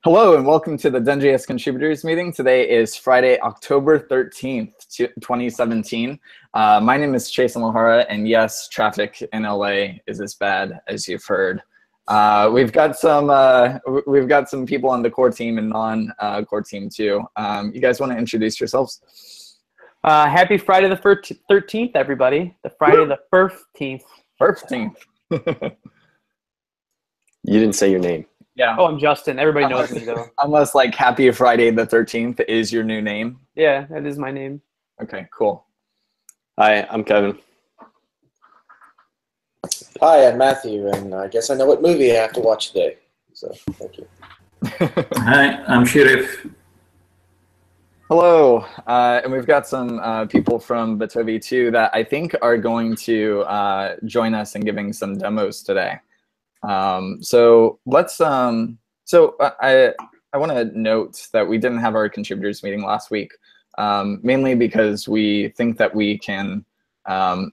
Hello and welcome to the DoneJS contributors meeting. Today is Friday, October 13th, 2017. My name is Chase O'Hara, and yes, traffic in LA is as bad as you've heard. We've got some people on the core team and non-core team too. You guys want to introduce yourselves? Happy Friday the 13th, everybody. The Friday the 13th. 13th. You didn't say your name. Yeah. Oh, I'm Justin. Everybody knows me, though. Unless, like, Happy Friday the 13th is your new name. Yeah, that is my name. Okay, cool. Hi, I'm Kevin. Hi, I'm Matthew, and I guess I know what movie I have to watch today. So, thank you. Hi, I'm Sheriff. Hello, and we've got some people from Batovi too that I think are going to join us in giving some demos today. So let's. I want to note that we didn't have our contributors meeting last week, mainly because we think that we can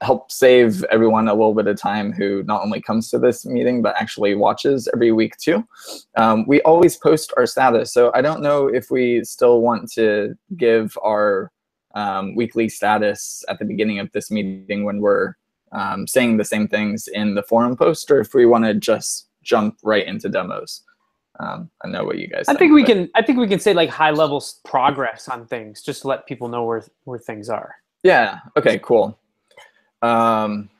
help save everyone a little bit of time who not only comes to this meeting but actually watches every week too. We always post our status, so I don't know if we still want to give our weekly status at the beginning of this meeting when we're saying the same things in the forum post, or if we want to just jump right into demos. I know what you guys think. I think we can say like high level progress on things, just to let people know where things are. Yeah. Okay. Cool. Anyone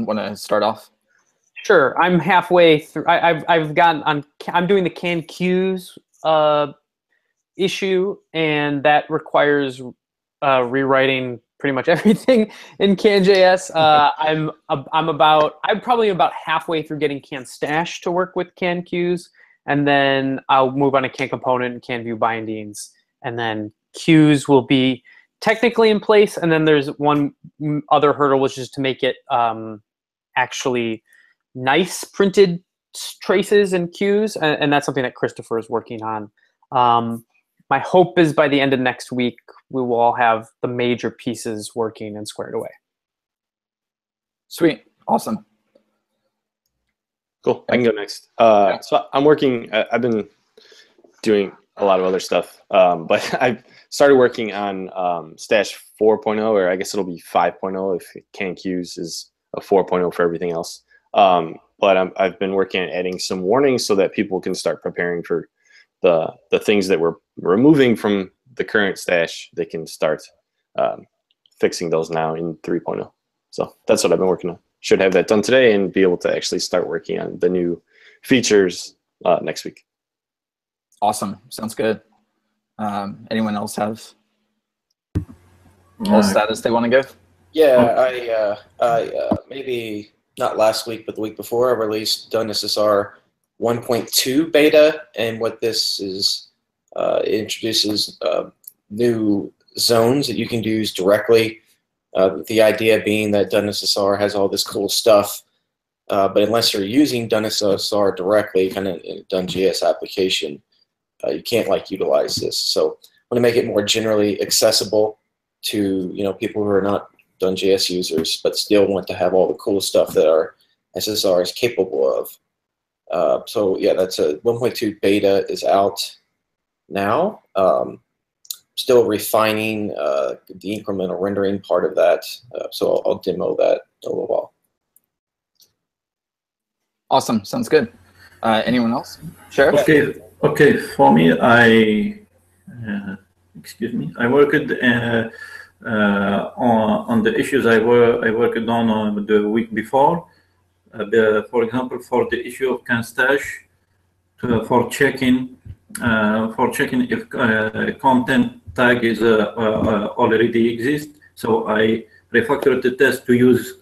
want to start off? Sure. I'm halfway through. I'm doing the canned queues issue, and that requires rewriting pretty much everything in CanJS. I'm probably about halfway through getting can stash to work with can queues, and then I'll move on to can component and can view bindings, and then queues will be technically in place. And then there's one other hurdle, which is to make it actually nice printed traces and queues, and that's something that Christopher is working on. My hope is by the end of next week, we will all have the major pieces working and squared away. Sweet. Awesome. Cool. I can go next. So I'm working, I've been doing a lot of other stuff, but I've started working on Stash 4.0, or I guess it'll be 5.0 if can queues is a 4.0 for everything else. But I've been working on adding some warnings so that people can start preparing for the things that we're removing from the current stash. They can start fixing those now in 3.0. So that's what I've been working on. Should have that done today and be able to actually start working on the new features next week. Awesome. Sounds good. Anyone else have a status they want to give? Yeah, I maybe not last week, but the week before, I released DoneSSR 1.2 beta, and what this is, it introduces new zones that you can use directly. The idea being that DoneSSR has all this cool stuff, but unless you're using DoneSSR directly, kind of in a DoneJS application, you can't like utilize this. So I want to make it more generally accessible to people who are not DoneJS users, but still want to have all the cool stuff that our SSR is capable of. So yeah, that's a 1.2 beta is out now. Still refining the incremental rendering part of that. So I'll demo that in a little while. Awesome. Sounds good. Anyone else? Sheriff? Okay. For me, I worked on the issues I worked on the week before. For example, for the issue of can stash, for checking if content tag is already exist. So I refactored the test to use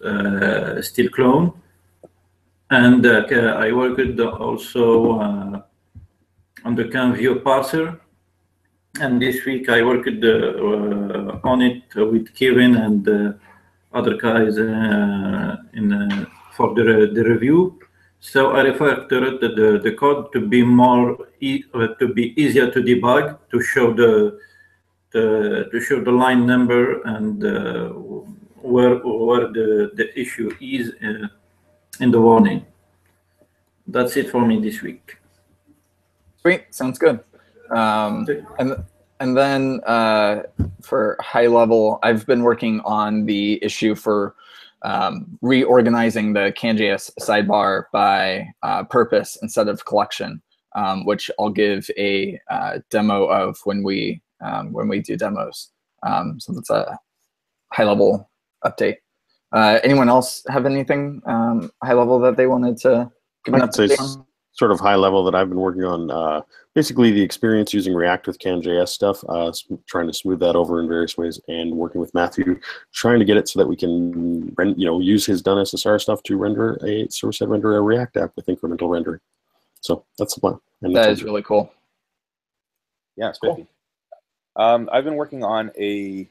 still clone, and I worked also on the can view parser. And this week I worked on it with Kevin and other guys for the review. So I refactored the code to be easier to debug, to show the line number and where the issue is in the warning. that's it for me this week. Sweet, sounds good. And then for high level, I've been working on the issue for reorganizing the CanJS sidebar by purpose instead of collection, which I'll give a demo of when we do demos. So that's a high level update. Anyone else have anything high level that they wanted to give an update on? Sort of high level that I've been working on, basically the experience using React with CanJS stuff, trying to smooth that over in various ways, and working with Matthew, trying to get it so that we can use his done SSR stuff to render a server-side render a React app with incremental rendering. So that's the plan. And that is really cool. Yeah, it's cool. I've been working on a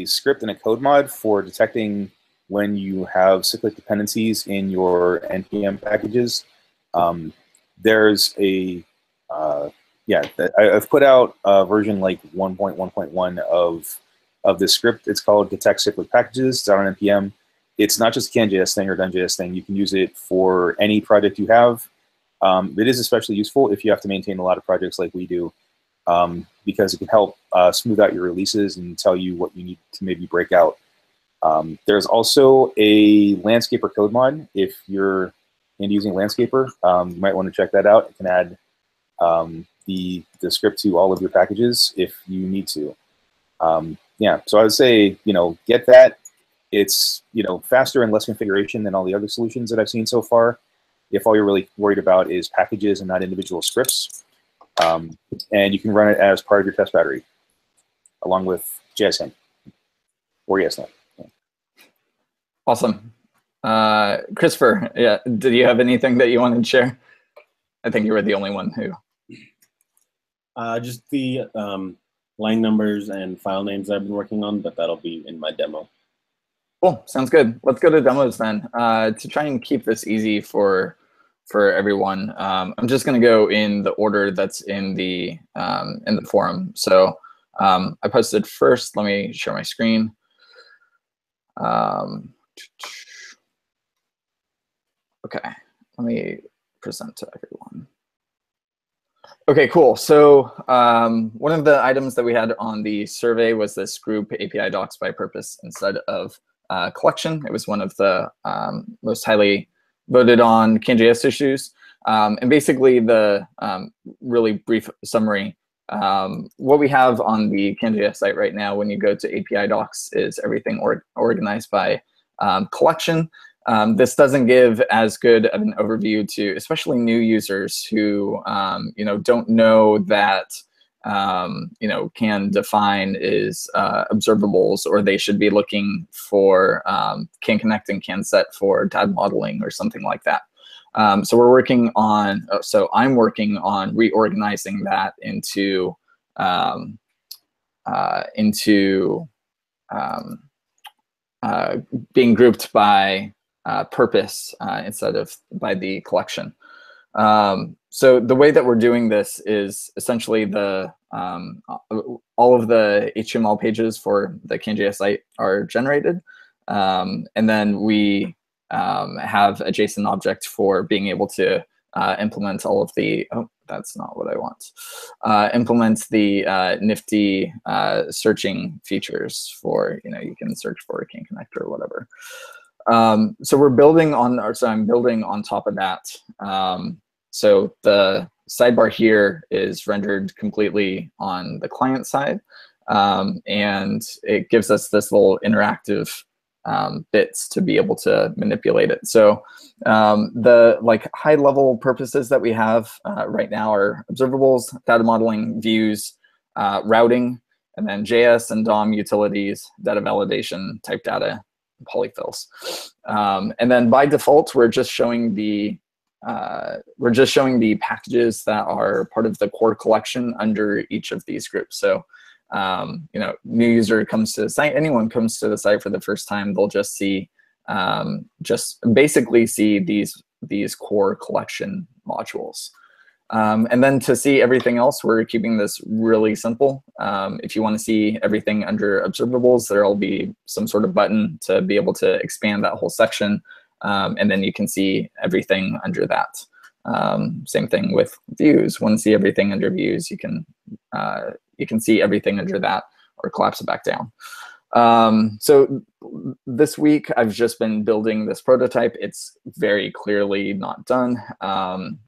script and a code mod for detecting when you have cyclic dependencies in your NPM packages. There's a, I've put out a version like 1.1.1 of this script. It's called Detect Cyclic Packages. It's out on NPM. It's not just a CanJS thing or DoneJS thing. You can use it for any project you have. It is especially useful if you have to maintain a lot of projects like we do, because it can help smooth out your releases and tell you what you need to maybe break out. There's also a Landscaper code mod. If you're into using Landscaper, you might want to check that out. It can add the script to all of your packages if you need to. Yeah, so I would say, get that. It's, faster and less configuration than all the other solutions that I've seen so far, if all you're really worried about is packages and not individual scripts. And you can run it as part of your test battery, along with JSN or ESN. Awesome. Christopher, yeah, did you have anything that you wanted to share? I think you were the only one who. Just the line numbers and file names I've been working on, but that'll be in my demo. Cool, sounds good. Let's go to demos then. To try and keep this easy for everyone, I'm just going to go in the order that's in the forum. So I posted first. Let me share my screen. Okay, let me present to everyone. Okay, cool. So one of the items that we had on the survey was this group API docs by purpose instead of collection. It was one of the most highly voted on CanJS issues. And basically the really brief summary, what we have on the CanJS site right now when you go to API docs is everything organized by collection. This doesn't give as good of an overview to especially new users who don't know that can define is observables, or they should be looking for can connect and can set for data modeling or something like that. So we're working on. So I'm working on reorganizing that into being grouped by purpose instead of by the collection. So the way that we're doing this is essentially the all of the HTML pages for the CanJS site are generated, and then we have a JSON object for being able to implement all of the. Oh, that's not what I want. Implement the nifty searching features for you can search for a can connector or whatever. So we're building on, or so I'm building on top of that. So the sidebar here is rendered completely on the client side, and it gives us this little interactive bits to be able to manipulate it. So the high-level purposes that we have right now are observables, data modeling, views, routing, and then JS and DOM utilities, data validation, type data, polyfills. And then by default, we're just showing the packages that are part of the core collection under each of these groups. So new user comes to the site, anyone comes to the site for the first time, they'll just see basically see these core collection modules. And then to see everything else, we're keeping this really simple. If you want to see everything under observables, there'll be some sort of button to be able to expand that whole section. and then you can see everything under that. Same thing with views. Want to see everything under views, you can see everything under that, or collapse it back down. So this week I've just been building this prototype. It's very clearly not done. I'm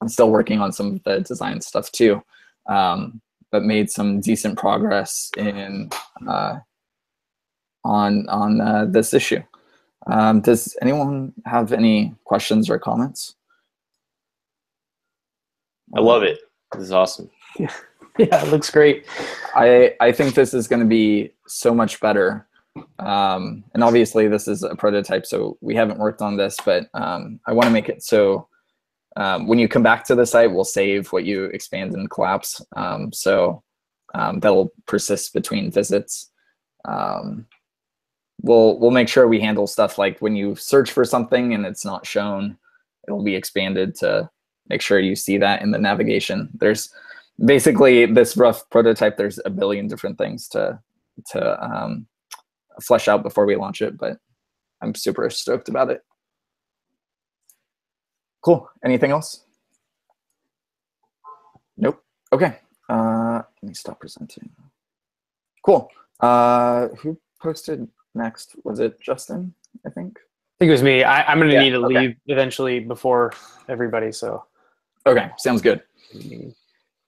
still working on some of the design stuff too, but made some decent progress in on this issue. Does anyone have any questions or comments? I love it. This is awesome. Yeah, it looks great. I think this is going to be so much better. And obviously this is a prototype, so we haven't worked on this, but I want to make it so when you come back to the site, we'll save what you expand and collapse. So that'll persist between visits. We'll make sure we handle stuff like when you search for something and it's not shown, it'll be expanded to make sure you see that in the navigation. There's basically this rough prototype. There's a billion different things to flesh out before we launch it, but I'm super stoked about it. Cool. Anything else? Nope. Okay. Let me stop presenting. Cool. Who posted next? Was it Justin, I think? I think it was me. I'm going to need to okay. leave eventually before everybody, so. Okay, sounds good.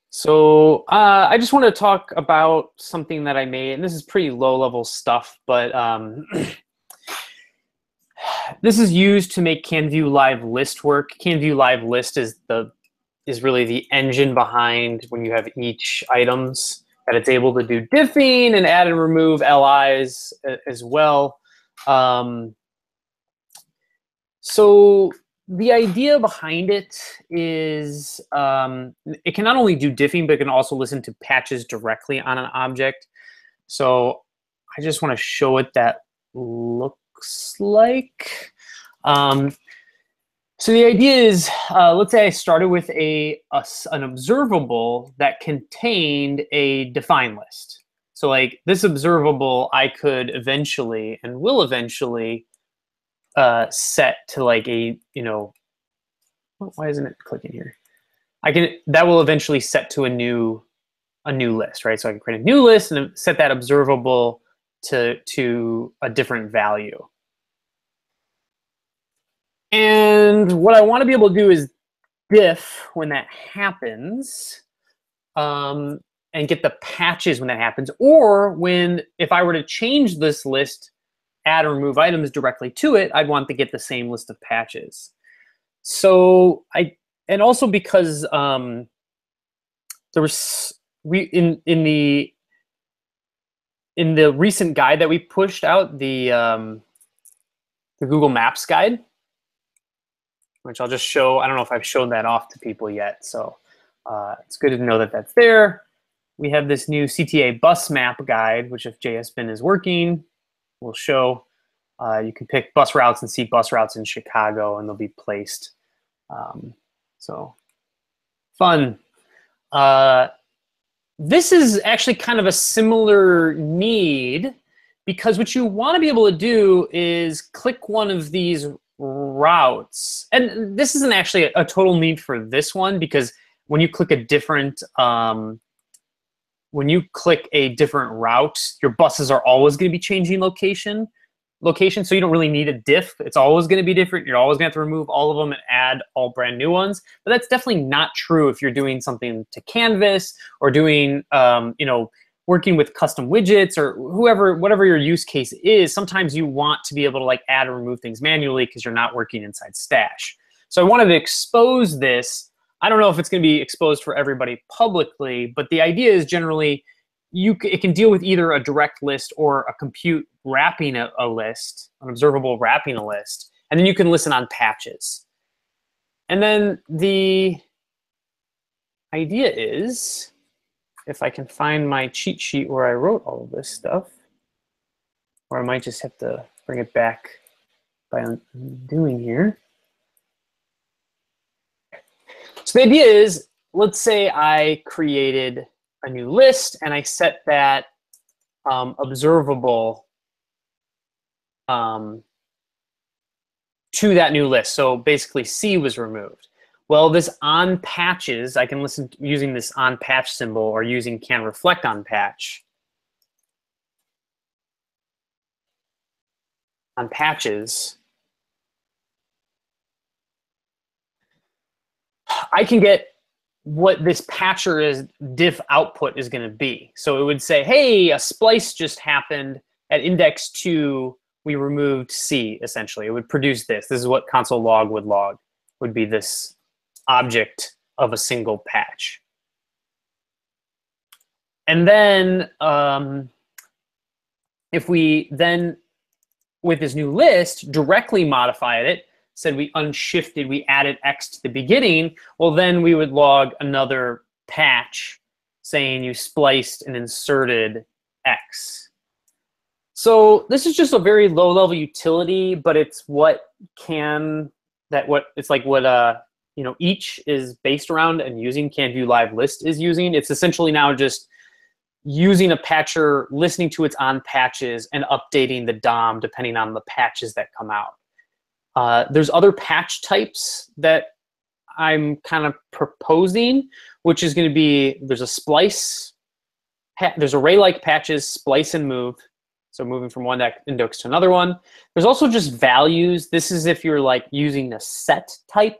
So I just want to talk about something that I made, and this is pretty low-level stuff, but this is used to make CanView Live List work. CanView Live List is really the engine behind when you have each items, that it's able to do diffing and add and remove LIs as well. So the idea behind it is it can not only do diffing, but it can also listen to patches directly on an object. So I just want to show what that looks like. So the idea is, let's say I started with an observable that contained a define list. So like this observable, I could eventually and will eventually set to like a, why isn't it clicking here? That will eventually set to a new list, right? So I can create a new list and set that observable to a different value. And what I want to be able to do is diff when that happens, and get the patches when that happens, or if I were to change this list, add or remove items directly to it, I'd want to get the same list of patches. So and also because there was in the recent guide that we pushed out, the Google Maps guide, which I'll just show. I don't know if I've shown that off to people yet, so it's good to know that that's there. We have this new CTA Bus Map guide, which if JSBin is working, will show. You can pick bus routes and see bus routes in Chicago, and they'll be placed. So fun. This is actually kind of a similar need, because what you want to be able to do is click one of these routes. And this isn't actually a total need for this one, because when you click a different route, your buses are always going to be changing location, so you don't really need a diff. It's always going to be different. You're always going to have to remove all of them and add all brand new ones. But that's definitely not true if you're doing something to Canvas or doing, working with custom widgets or whatever your use case is. Sometimes you want to be able to like add or remove things manually because you're not working inside Stash. So I wanted to expose this. I don't know if it's going to be exposed for everybody publicly, but the idea is generally it can deal with either a direct list or a compute wrapping a list, an observable wrapping a list, and then you can listen on patches. And then the idea is, if I can find my cheat sheet where I wrote all of this stuff, or I might just have to bring it back by undoing here. So the idea is, let's say I created a new list and I set that observable to that new list. So basically C was removed. Well, this on patches, I can listen using this on patch symbol or using can reflect on patch. On patches, I can get what this patcher is diff output is going to be. So it would say, hey, a splice just happened at index 2. We removed C, essentially. It would produce this. This is what console log, would be this object of a single patch. And then if we then, with this new list, directly modified it, said we unshifted, we added X to the beginning, well, then we would log another patch saying you spliced and inserted X. So this is just a very low-level utility, but it's what each is based around and using CanView Live List is using. It's essentially now just using a patcher, listening to its on patches, and updating the DOM depending on the patches that come out. There's other patch types that I'm kind of proposing, which is going to be, there's a splice, there's array-like patches, splice and move. So moving from one index to another one. There's also just values. This is if you're like using a set type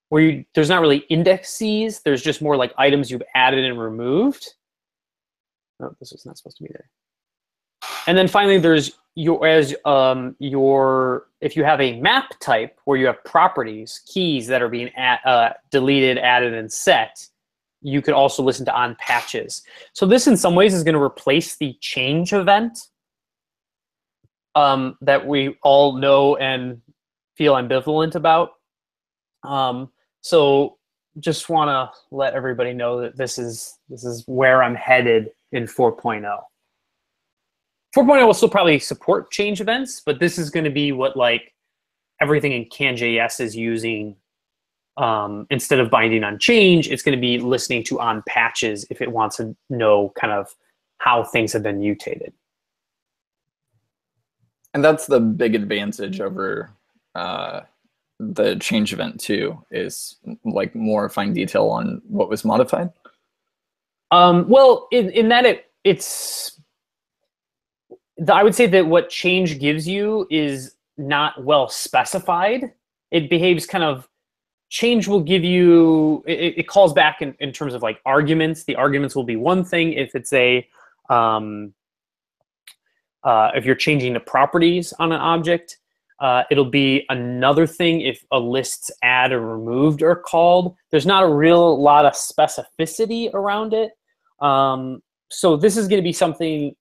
where there's not really indexes. There's just more like items you've added and removed. Oh, this is not supposed to be there. And then finally, there's if you have a map type where you have properties, keys that are being deleted, added, and set, you could also listen to on patches. So this in some ways is going to replace the change event that we all know and feel ambivalent about. So just want to let everybody know that this is where I'm headed in 4.0. 4.0 will still probably support change events, but this is going to be what like everything in CanJS is using. Instead of binding on change, it's going to be listening to on patches if it wants to know kind of how things have been mutated. And that's the big advantage over the change event too, is like more fine detail on what was modified. Well, in that I would say that what change gives you is not well specified. It behaves kind of, change will give you, it calls back in terms of like arguments. The arguments will be one thing if it's a, if you're changing the properties on an object. It'll be another thing if a list's add or removed are called. There's not a real lot of specificity around it. So this is going to be something,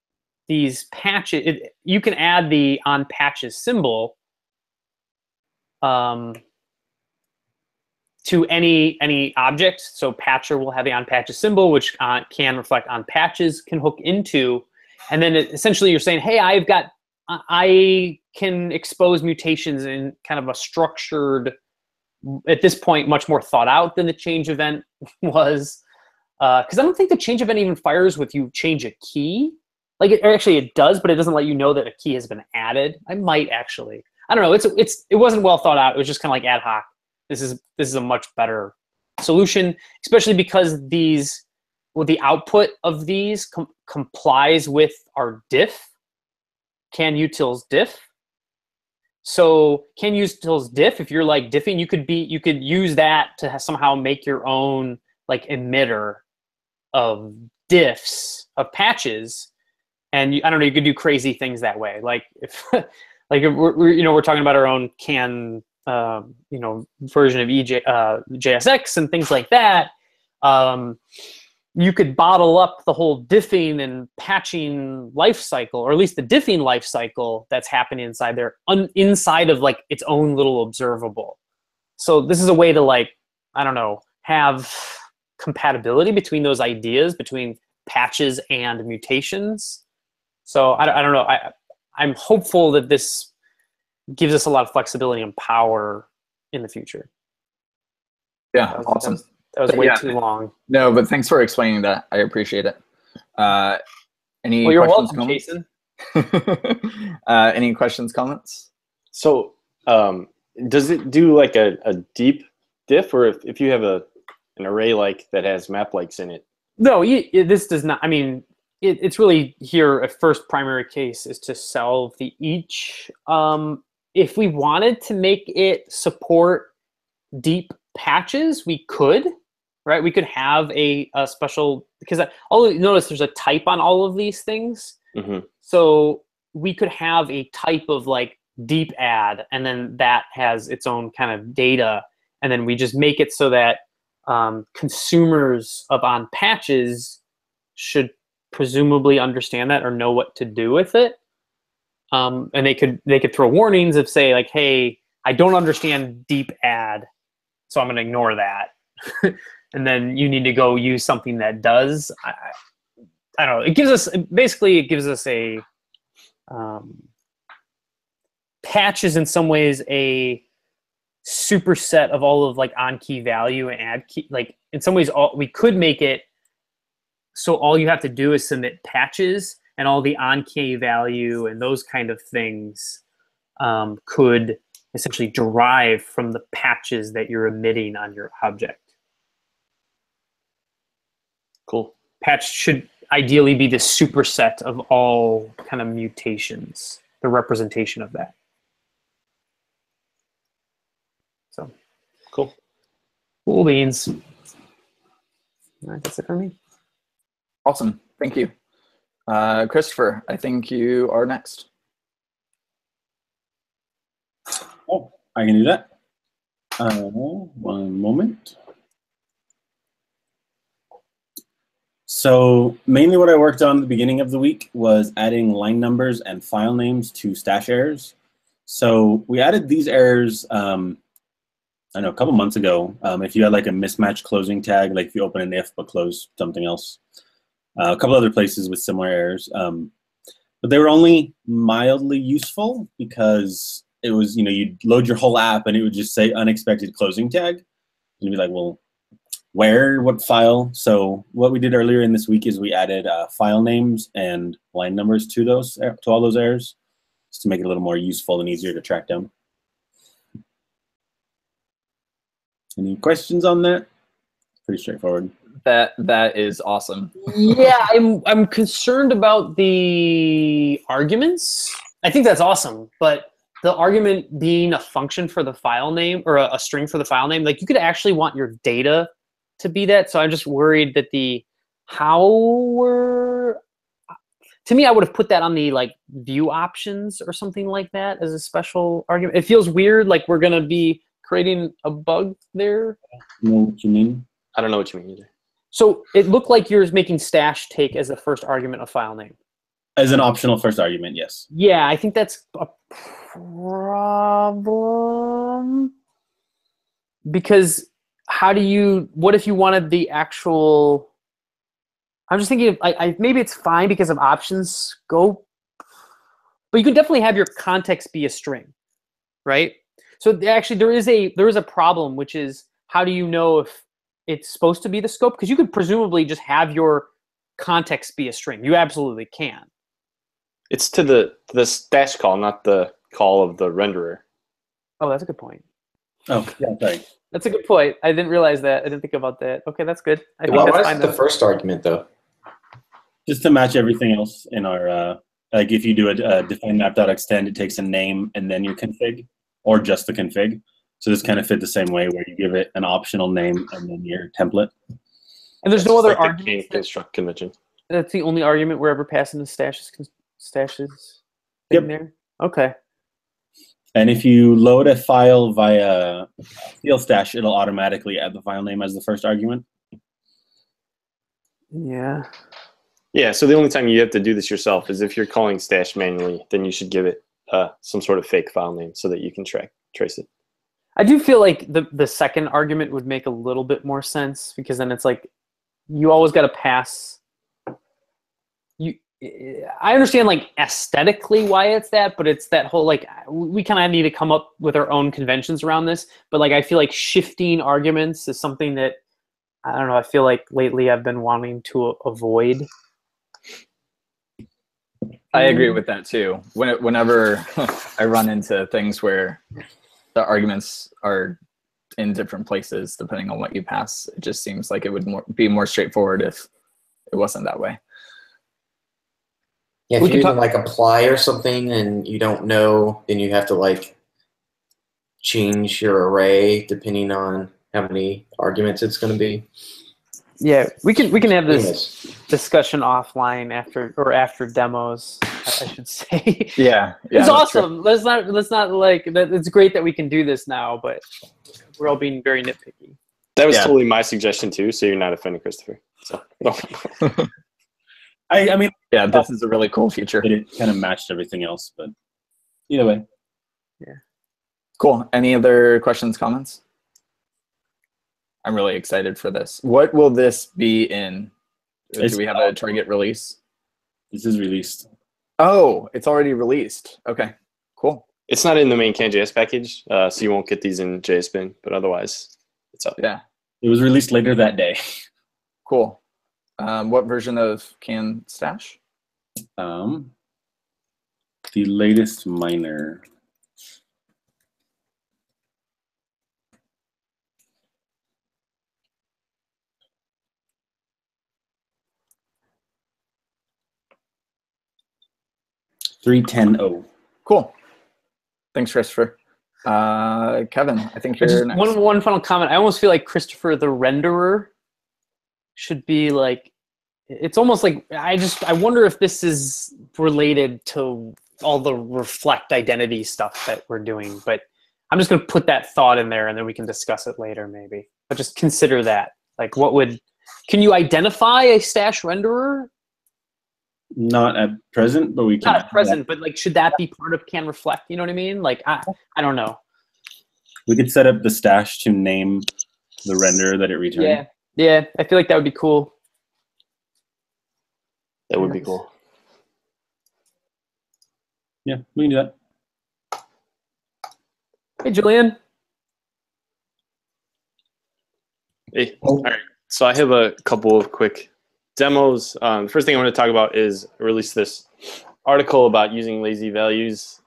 these patches, you can add the on patches symbol to any object. So patcher will have the on patches symbol, which can reflect on patches, can hook into, and then essentially you're saying, hey, I can expose mutations in kind of a structured, at this point, much more thought out than the change event was. Because I don't think the change event even fires with you change a key. Like actually it does, but it doesn't let you know that a key has been added. I might actually. I don't know. It wasn't well thought out. It was just kind of like ad hoc. This is a much better solution, especially because the output of these complies with our diff, CanUtils diff. So CanUtils diff, if you're like diffing, you could use that to somehow make your own like emitter of diffs of patches, and I don't know, you could do crazy things that way. Like if like if we're talking about our own version of JSX and things like that. You could bottle up the whole diffing and patching life cycle, or at least the diffing life cycle that's happening inside there, inside of like its own little observable. So this is a way to like, I don't know, have compatibility between those ideas, between patches and mutations. So I don't know. I'm hopeful that this gives us a lot of flexibility and power in the future. Yeah, awesome. That was way too long. No, but thanks for explaining that. I appreciate it. Any well, you're questions, welcome, Jason. Any questions, comments? So Does it do like a deep diff, or if you have an array like that has map likes in it? No, this does not. I mean, it's really here a first primary case is to solve the each. If we wanted to make it support deep patches, we could, right? We could have a special, because notice there's a type on all of these things. Mm-hmm. So we could have a type of like deep add, and then that has its own kind of data, and then we just make it so that consumers of on patches should presumably understand that or know what to do with it. And they could throw warnings of say like, hey, I don't understand deep add, so I'm going to ignore that. And then you need to go use something that does. I don't know. It gives us a patches in some ways a superset of all of like on key value and add key. Like in some ways, we could make it so all you have to do is submit patches, and all the on key value and those kind of things could essentially derive from the patches that you're emitting on your object. Cool. Patch should ideally be the superset of all kind of mutations, the representation of that. So, cool. Cool beans. All right, that's it for me. Awesome. Thank you. Christopher, I think you are next. Oh, I can do that. One moment. So mainly what I worked on at the beginning of the week was adding line numbers and file names to stash errors. So we added these errors, I don't know, a couple months ago. If you had like a mismatch closing tag, like if you open an if but close something else. A couple other places with similar errors. But they were only mildly useful because it was, you know, you'd load your whole app and it would just say unexpected closing tag. And you'd be like, well, where, what file? So what we did earlier in this week is we added file names and line numbers to all those errors, just to make it a little more useful and easier to track down. Any questions on that? Pretty straightforward. That is awesome. Yeah, I'm concerned about the arguments. I think that's awesome, but the argument being a function for the file name or a string for the file name, like you could actually want your data to be that. So I'm just worried that to me, I would have put that on the like view options or something like that as a special argument. It feels weird, like we're gonna be creating a bug there. You know what you mean? I don't know what you mean either. So it looked like you're making stash take as the first argument of file name. As an optional first argument, yes. Yeah, I think that's a problem. Because what if you wanted the actual, I'm just thinking of, maybe it's fine because of options scope, but you could definitely have your context be a string, right? So actually there is a problem, which is how do you know if it's supposed to be the scope? Because you could presumably just have your context be a string. You absolutely can. It's to the stash call, not the call of the renderer. Oh, that's a good point. Oh, yeah, sorry. That's a good point. I didn't realize that. I didn't think about that. Okay, that's good. I think Why that's is fine. it the first argument, though? Just to match everything else in our, like if you do a define map.extend, it takes a name and then your config, or just the config. So this kind of fit the same way where you give it an optional name and then your template. And there's no other like argument. construct convention. That's the only argument we're ever passing the stashes thing Yep. there? Okay. And if you load a file via field stash, it'll automatically add the file name as the first argument. Yeah. Yeah, so the only time you have to do this yourself is if you're calling stash manually, then you should give it some sort of fake file name so that you can trace it. I do feel like the second argument would make a little bit more sense, because then it's like you always got to pass. I understand like aesthetically why it's that, but it's that whole like we kind of need to come up with our own conventions around this. But like I feel like shifting arguments is something that I don't know. I feel like lately I've been wanting to avoid. I agree with that too. Whenever I run into things where the arguments are in different places, depending on what you pass, it just seems like it would be more straightforward if it wasn't that way. Yeah, if you even like apply or something and you don't know, then you have to like change your array depending on how many arguments it's going to be. Yeah, we can have this discussion offline after demos, I should say. Yeah, it's awesome. Let's not like that. It's great that we can do this now, but we're all being very nitpicky. That was totally my suggestion too, so you're not offending Christopher. So I mean, yeah, this is a really cool feature. It kind of matched everything else, but either way. Yeah. Cool. Any other questions, comments? I'm really excited for this. What will this be in? Do we have a target release? This is released. Oh, it's already released. Okay, cool. It's not in the main CanJS package, so you won't get these in JSBin, but otherwise it's up. Yeah. It was released later that day. Cool. What version of Can Stash? The latest minor. .3.10.0. Cool. Thanks, Christopher. Kevin, I think you're Just next. one final comment. I almost feel like Christopher, the renderer, should be like, it's almost like, I wonder if this is related to all the reflect identity stuff that we're doing, but I'm just going to put that thought in there and then we can discuss it later maybe. But just consider that. Like can you identify a stash renderer? Not at present, but we can. Not at present, but like, should that be part of Can Reflect? You know what I mean? Like, I don't know. We could set up the stash to name the renderer that it returns. Yeah, I feel like that would be cool. That would be cool. Yeah, we can do that. Hey, Julian. Hey, all right. So I have a couple of quick demos. The first thing I want to talk about is I released this article about using lazy values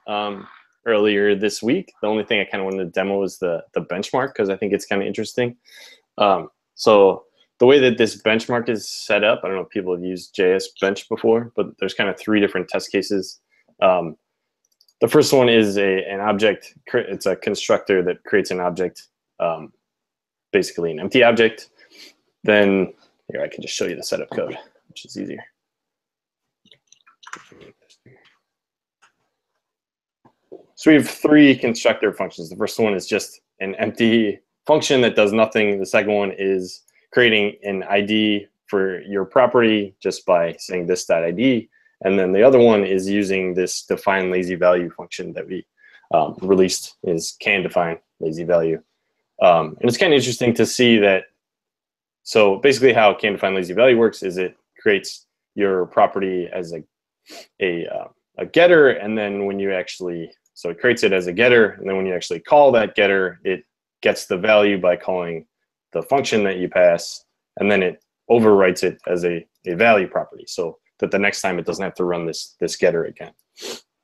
earlier this week. The only thing I kind of wanted to demo is the benchmark because I think it's kind of interesting. So the way that this benchmark is set up, I don't know if people have used JS Bench before, but there's kind of 3 different test cases. The first one is an object. It's a constructor that creates an object, basically an empty object. Then here, I can just show you the setup code, which is easier. So we have 3 constructor functions. The first one is just an empty function that does nothing. The second one is creating an ID for your property just by saying this.id. And then the other one is using this define lazy value function that we released is can define lazy value. And it's kind of interesting to see that. So basically how can define lazy value works is it creates your property as a getter, and then when you actually, so it creates it as a getter, and then when you actually call that getter, it gets the value by calling the function that you pass, and then it overwrites it as a value property, so that the next time it doesn't have to run this getter again.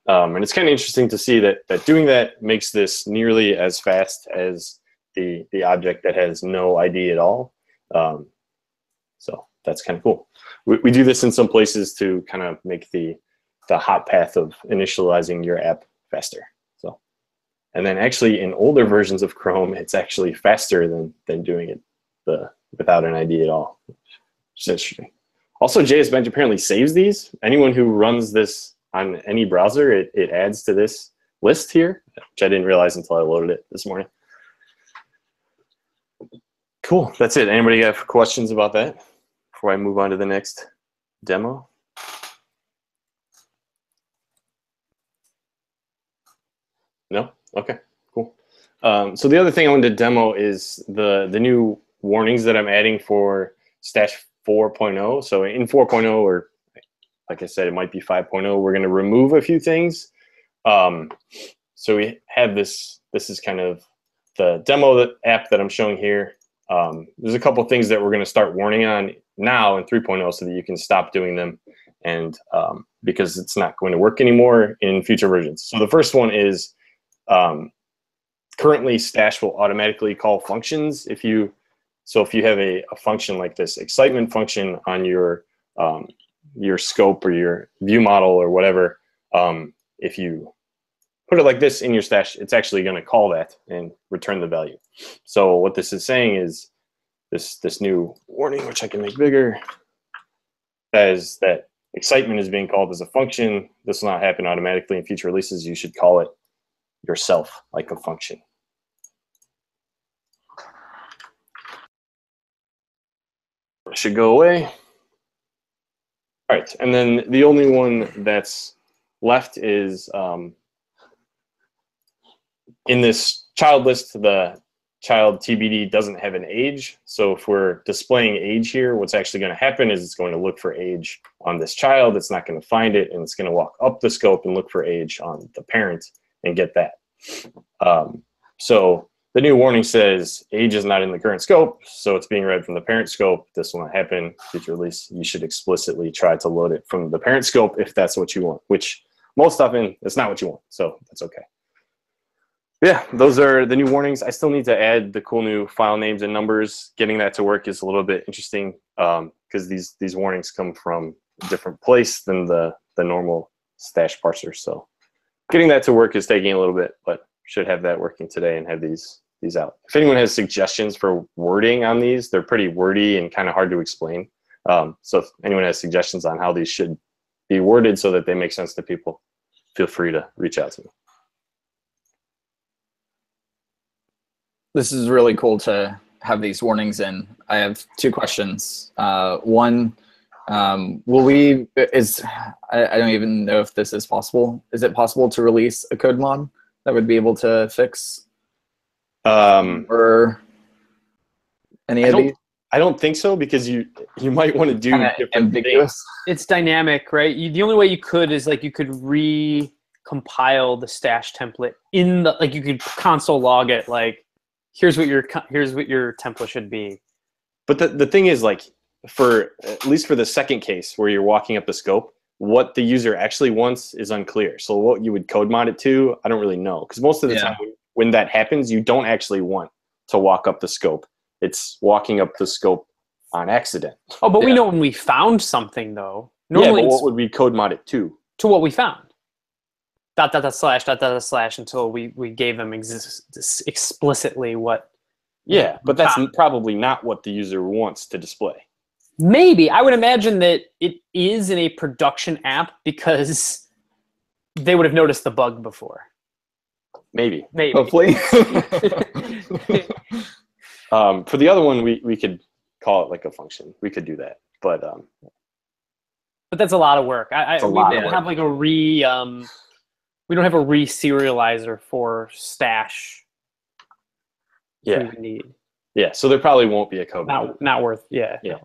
And it's kind of interesting to see that doing that makes this nearly as fast as the object that has no ID at all. So that's kind of cool. We do this in some places to kind of make the hot path of initializing your app faster. So, and then actually in older versions of Chrome, it's actually faster than doing it without an ID at all, which is interesting. Also, JS Bench apparently saves these. Anyone who runs this on any browser, it adds to this list here, which I didn't realize until I loaded it this morning. Cool, that's it. Anybody have questions about that before I move on to the next demo? No? Okay, cool. So the other thing I wanted to demo is the new warnings that I'm adding for Stash 4.0. So in 4.0, or like I said, it might be 5.0, we're going to remove a few things. So we have this is kind of the demo app that I'm showing here. There's a couple things that we're going to start warning on now in 3.0 so that you can stop doing them and because it's not going to work anymore in future versions. So the first one is currently stash will automatically call functions if you have a function like this excitement function on your scope or your view model or whatever. If you put it like this in your stash, it's actually going to call that and return the value. So what this is saying is this new warning, which I can make bigger, says that excitement is being called as a function. This will not happen automatically in future releases. You should call it yourself like a function. It should go away. All right, and then the only one that's left is in this child list, the child TBD doesn't have an age. So if we're displaying age here, what's actually going to happen is it's going to look for age on this child. It's not going to find it, and it's going to walk up the scope and look for age on the parent and get that. So the new warning says age is not in the current scope, so it's being read from the parent scope. This will not happen. Future release, you should explicitly try to load it from the parent scope if that's what you want, which most often it's not what you want, so that's okay. Yeah, those are the new warnings. I still need to add the cool new file names and numbers. Getting that to work is a little bit interesting because these warnings come from a different place than the normal stash parser. So getting that to work is taking a little bit, but should have that working today and have these out. If anyone has suggestions for wording on these, they're pretty wordy and kind of hard to explain. So if anyone has suggestions on how these should be worded so that they make sense to people, feel free to reach out to me. This is really cool to have these warnings in. I have two questions. One, I don't even know if this is possible. Is it possible to release a code mod that would be able to fix or any of these? I don't think so, because you might want to do different ambiguous things. It's dynamic, right? The only way you could is like you could recompile the stash template in the, like you could console log it like here's what your template should be. But the thing is, like, for at least for the second case where you're walking up the scope, what the user actually wants is unclear. So what you would code mod it to, I don't really know, because most of the time when that happens, you don't actually want to walk up the scope. It's walking up the scope on accident. Oh, but we know when we found something, though. Normally, yeah, but what would we code mod it to? To what we found. .. .. until we gave them explicitly what. Yeah, but that's probably not what the user wants to display. Maybe. I would imagine that it is in a production app because they would have noticed the bug before. Maybe. Hopefully. For the other one, we could call it like a function. We could do that, but that's a lot of work. We don't have like a we don't have a re-serializer for stash. Yeah. We need. Yeah. So there probably won't be a code. Not worth. Yeah. Yeah.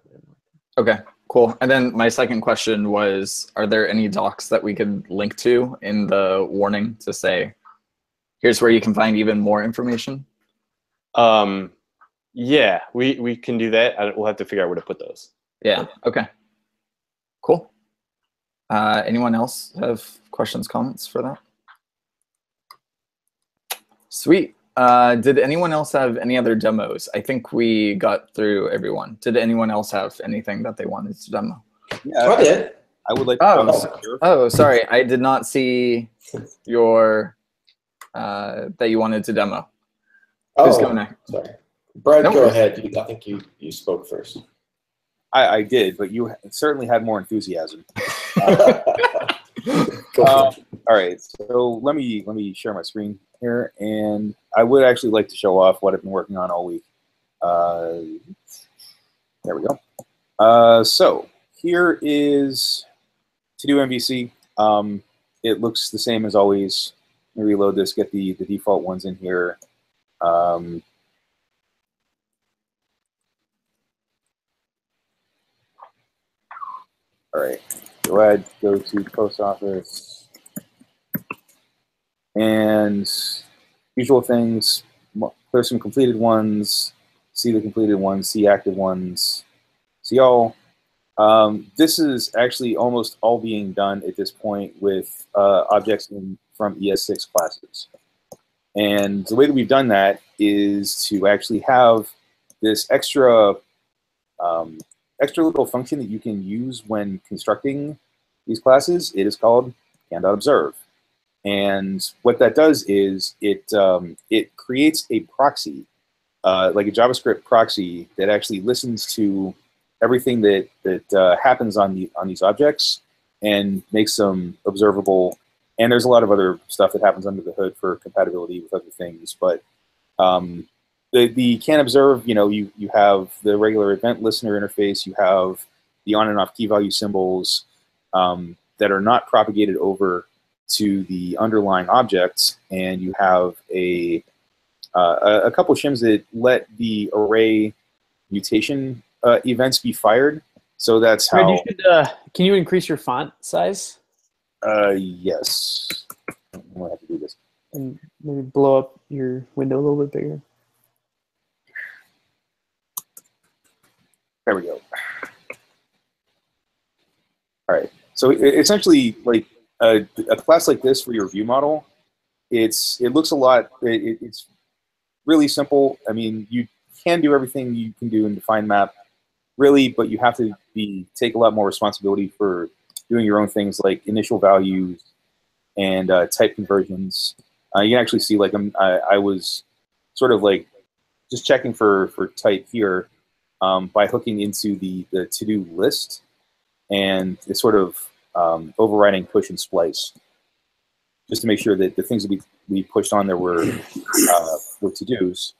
Okay. Cool. And then my second question was: are there any docs that we could link to in the warning to say, here's where you can find even more information? Yeah, we can do that. We'll have to figure out where to put those. Yeah. Okay. Cool. Anyone else have questions, comments for that? Sweet. Did anyone else have any other demos? I think we got through everyone. Did anyone else have anything that they wanted to demo? Yeah, I did. I would like. Oh, sorry. I did not see your that you wanted to demo. Who's going next? Sorry. Brad, go ahead. I think you spoke first. I did, but you certainly had more enthusiasm. All right, so let me share my screen here, and I would actually like to show off what I've been working on all week. There we go. So here is to do MVC. It looks the same as always. Let me reload this, get the default ones in here. All right, go ahead, go to post office, and usual things, clear some completed ones, see the completed ones, see active ones, see all, This is actually almost all being done at this point with objects from ES6 classes. And the way that we've done that is to actually have this extra little function that you can use when constructing these classes. It is called can.observe. And what that does is it creates a proxy, like a JavaScript proxy that actually listens to everything that happens on these objects and makes them observable. And there's a lot of other stuff that happens under the hood for compatibility with other things. But the can observe, you have the regular event listener interface. You have the on and off key value symbols that are not propagated over to the underlying objects, and you have a couple shims that let the array mutation events be fired. So that's how. Red, can you increase your font size? Yes. I'm gonna have to do this. And maybe blow up your window a little bit bigger. There we go. All right. So essentially, like a class like this for your view model, it looks a lot. It's really simple. I mean, you can do everything you can do in define map, really, but you have to take a lot more responsibility for doing your own things like initial values and type conversions. You can actually see, like, I was sort of like just checking for type here by hooking into the to-do list, and it's sort of overriding push and splice, just to make sure that the things that we pushed on there were to-dos.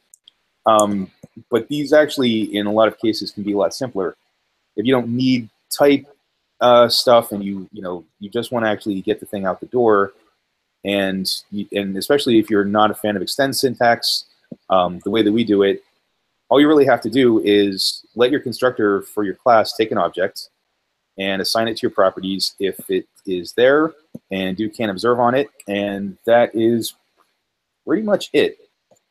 But these actually, in a lot of cases, can be a lot simpler. If you don't need type stuff, and you just want to actually get the thing out the door, and especially if you're not a fan of extend syntax, the way that we do it, all you really have to do is let your constructor for your class take an object and assign it to your properties if it is there, and do can observe on it, and that is pretty much it.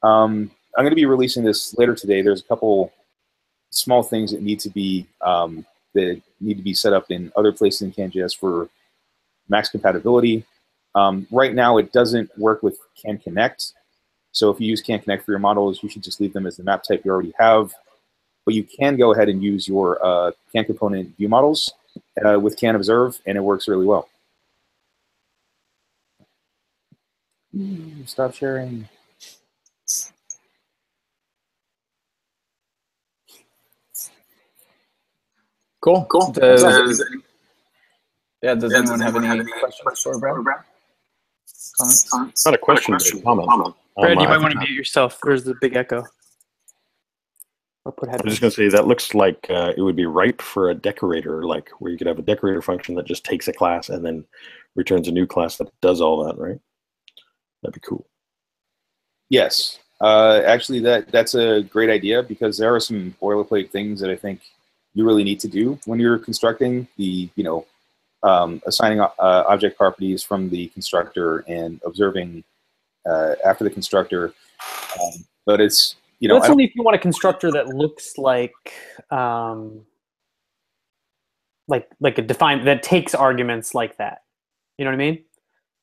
I'm going to be releasing this later today. There's a couple small things that need to be set up in other places in CanJS for max compatibility. Right now, it doesn't work with can connect. So if you use can connect for your models, you should just leave them as the map type you already have. But you can go ahead and use your can component view models with can observe, and it works really well. Stop sharing. Cool. Does anyone have any questions for Brad? Comments? Not a question, but a comment. Brad, you might want to mute yourself. There's the big echo. Or put I'm headphones. just going to say that looks like it would be ripe for a decorator, like where you could have a decorator function that just takes a class and then returns a new class that does all that, right? That'd be cool. Yes. Actually, that's a great idea, because there are some boilerplate things that I think you really need to do when you're constructing the, assigning object properties from the constructor and observing after the constructor. But it's, that's only if you want a constructor that looks like a define that takes arguments like that. You know what I mean?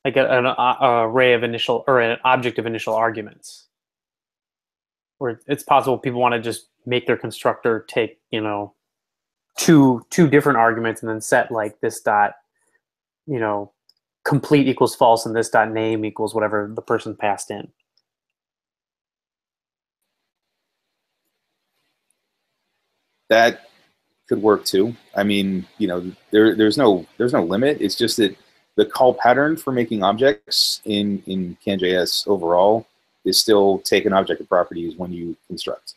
Like an array of initial, or an object of initial arguments. Where it's possible people want to just make their constructor take, two different arguments and then set like this dot, complete equals false and this dot name equals whatever the person passed in. That could work too. I mean, there's no limit. It's just that the call pattern for making objects in CanJS overall is still take an object of properties when you construct.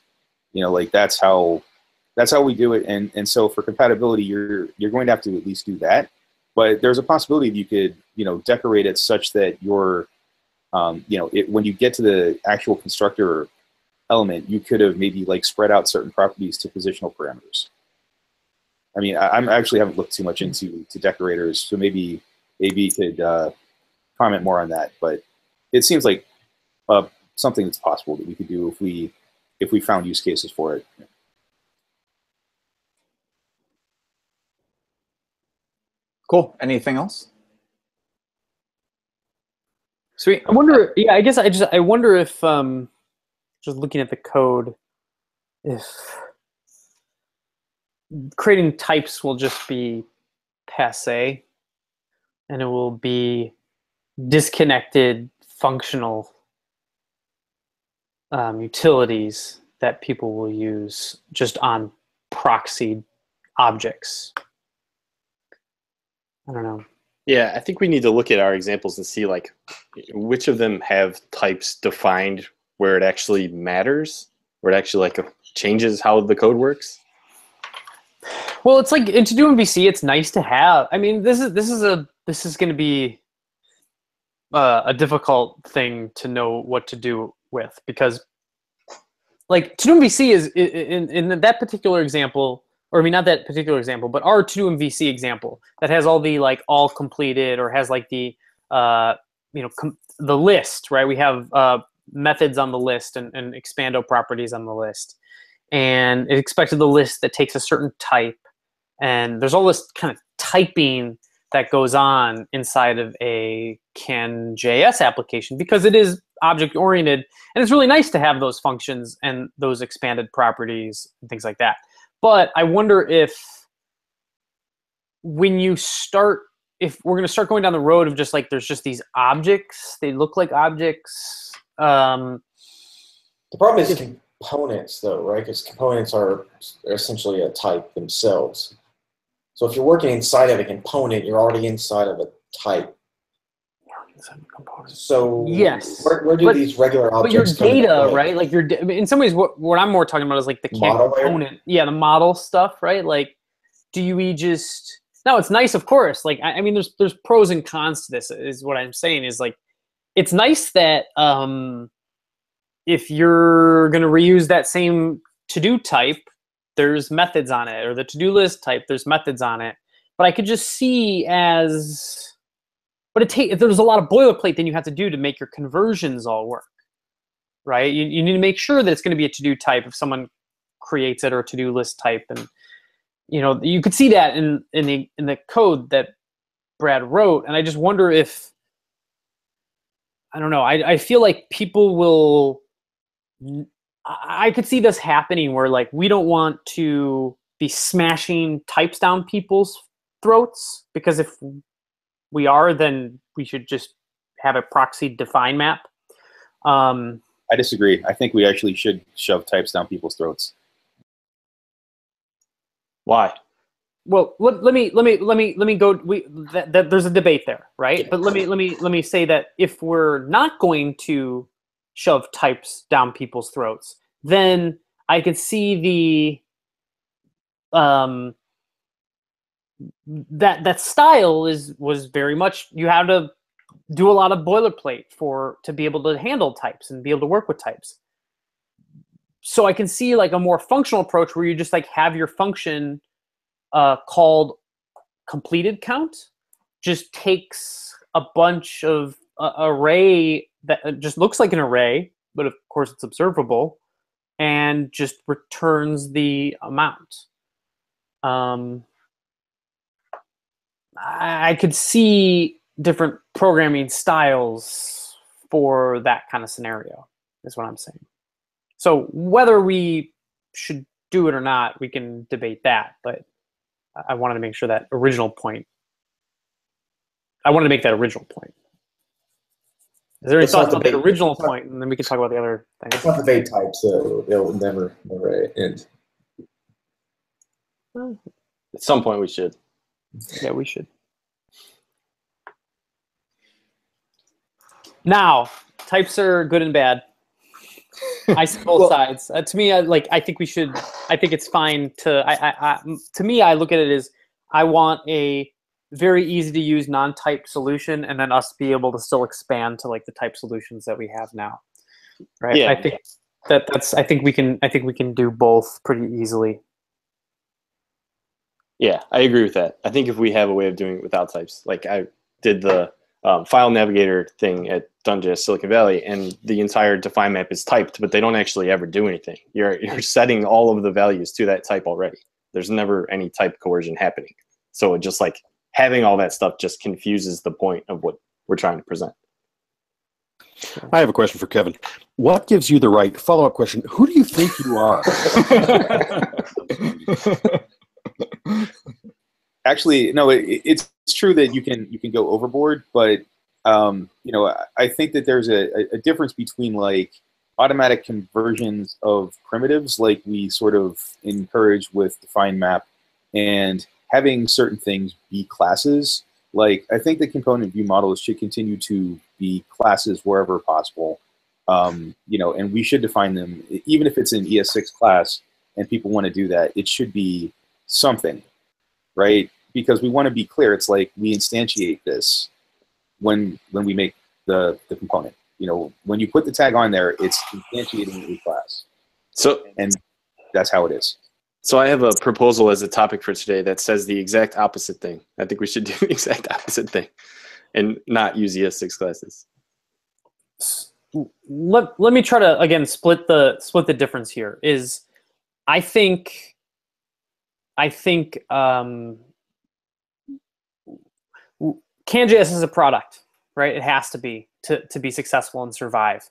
Like that's how we do it. And so for compatibility, you're going to have to at least do that. But there's a possibility that you could, decorate it such that you're, when you get to the actual constructor element, you could have maybe like spread out certain properties to positional parameters. I mean, I actually haven't looked too much into decorators, so maybe you could comment more on that. But it seems like something that's possible that we could do if we found use cases for it. Cool. Anything else? Sweet. I wonder. Yeah, I guess I wonder if just looking at the code, if creating types will just be passé, and it will be disconnected functional utilities that people will use just on proxied objects. I don't know. Yeah, I think we need to look at our examples and see like which of them have types defined where it actually matters, where it actually like changes how the code works. Well, it's like to do MVC, it's nice to have. I mean, this is going to be a difficult thing to know what to do with, because like to do MVC is in that particular example, or I mean not that particular example, but our to do MVC example that has all the like all completed, or has like the the list, right? We have methods on the list and expando properties on the list, and it expected the list that takes a certain type, and there's all this kind of typing that goes on inside of a CanJS application because it is object oriented, and it's really nice to have those functions and those expanded properties and things like that. But I wonder if when you start, if we're going to start going down the road of just like there's just these objects, they look like objects. The problem is components, though, right? Because components are essentially a type themselves. So if you're working inside of a component, you're already inside of a type. So yes, where do these regular objects? But your data, right? Like in some ways, what I'm more talking about is like the component, yeah, the model stuff, right? Like, do we just? No, it's nice, of course. Like, I mean, there's pros and cons to this. Is what I'm saying is like, it's nice that if you're going to reuse that same to-do type, there's methods on it, or the to-do list type, there's methods on it. But I could just see as, but if there's a lot of boilerplate, then you have to do to make your conversions all work, right? You need to make sure that it's going to be a to-do type if someone creates it, or a to-do list type, and you could see that in the code that Brad wrote, and I just wonder if, I don't know, I feel like people will. I could see this happening where like we don't want to be smashing types down people's throats, because if we are, then we should just have a proxy define map. I disagree. I think we actually should shove types down people's throats. Why? Well, let me go. There's a debate there, right? But let me say that if we're not going to shove types down people's throats, then I could see the that style was very much, you had to do a lot of boilerplate to be able to handle types and be able to work with types. So I can see like a more functional approach where you just like have your function called completed count, just takes a bunch of array that just looks like an array, but of course it's observable, and just returns the amount. I could see different programming styles for that kind of scenario, is what I'm saying. So whether we should do it or not, we can debate that, but I wanted to make sure that original point. I wanted to make that original point. Is there any thoughts on the original point, and then we can talk about the other things? It's not debate type, so it'll never end. At some point we should. Yeah, we should. Now, types are good and bad. I see both sides. To me, I think we should. I think it's fine to. To me, I look at it as I want a very easy to use non-type solution, and then us be able to still expand to like the type solutions that we have now. Right. Yeah. I think that's. I think we can do both pretty easily. Yeah, I agree with that. I think if we have a way of doing it without types, like I did the file navigator thing at DoneJS Silicon Valley, and the entire define map is typed, but they don't actually ever do anything. You're setting all of the values to that type already. There's never any type coercion happening. So it just like having all that stuff just confuses the point of what we're trying to present. I have a question for Kevin. What gives you the right, follow-up question, who do you think you are? Actually, no, it's true that you can go overboard, but you know, I think that there's a difference between like automatic conversions of primitives, like we sort of encourage with define map, and having certain things be classes. Like, I think the component view models should continue to be classes wherever possible. You know, and we should define them, even if it's an ES6 class and people want to do that, it should be something, right? Because we want to be clear. It's like we instantiate this when we make the component. You know, when you put the tag on there, it's instantiating a class. So, and that's how it is. So I have a proposal as a topic for today that says the exact opposite thing. I think we should do the exact opposite thing and not use ES6 classes. Let me try to again split the difference here. Is I think CanJS is a product, right? It has to be to be successful and survive.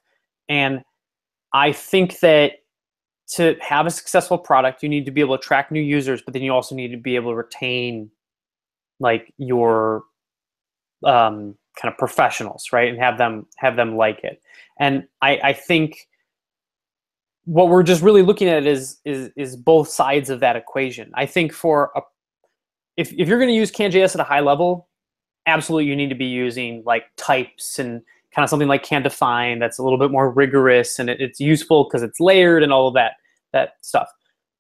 And I think that to have a successful product, you need to be able to attract new users, but then you also need to be able to retain like your kind of professionals, right? And have them like it. And I think what we're just really looking at is both sides of that equation. I think if you're going to use CanJS at a high level, absolutely you need to be using like types and kind of something like CanDefine that's a little bit more rigorous, and it's useful because it's layered and all of that stuff.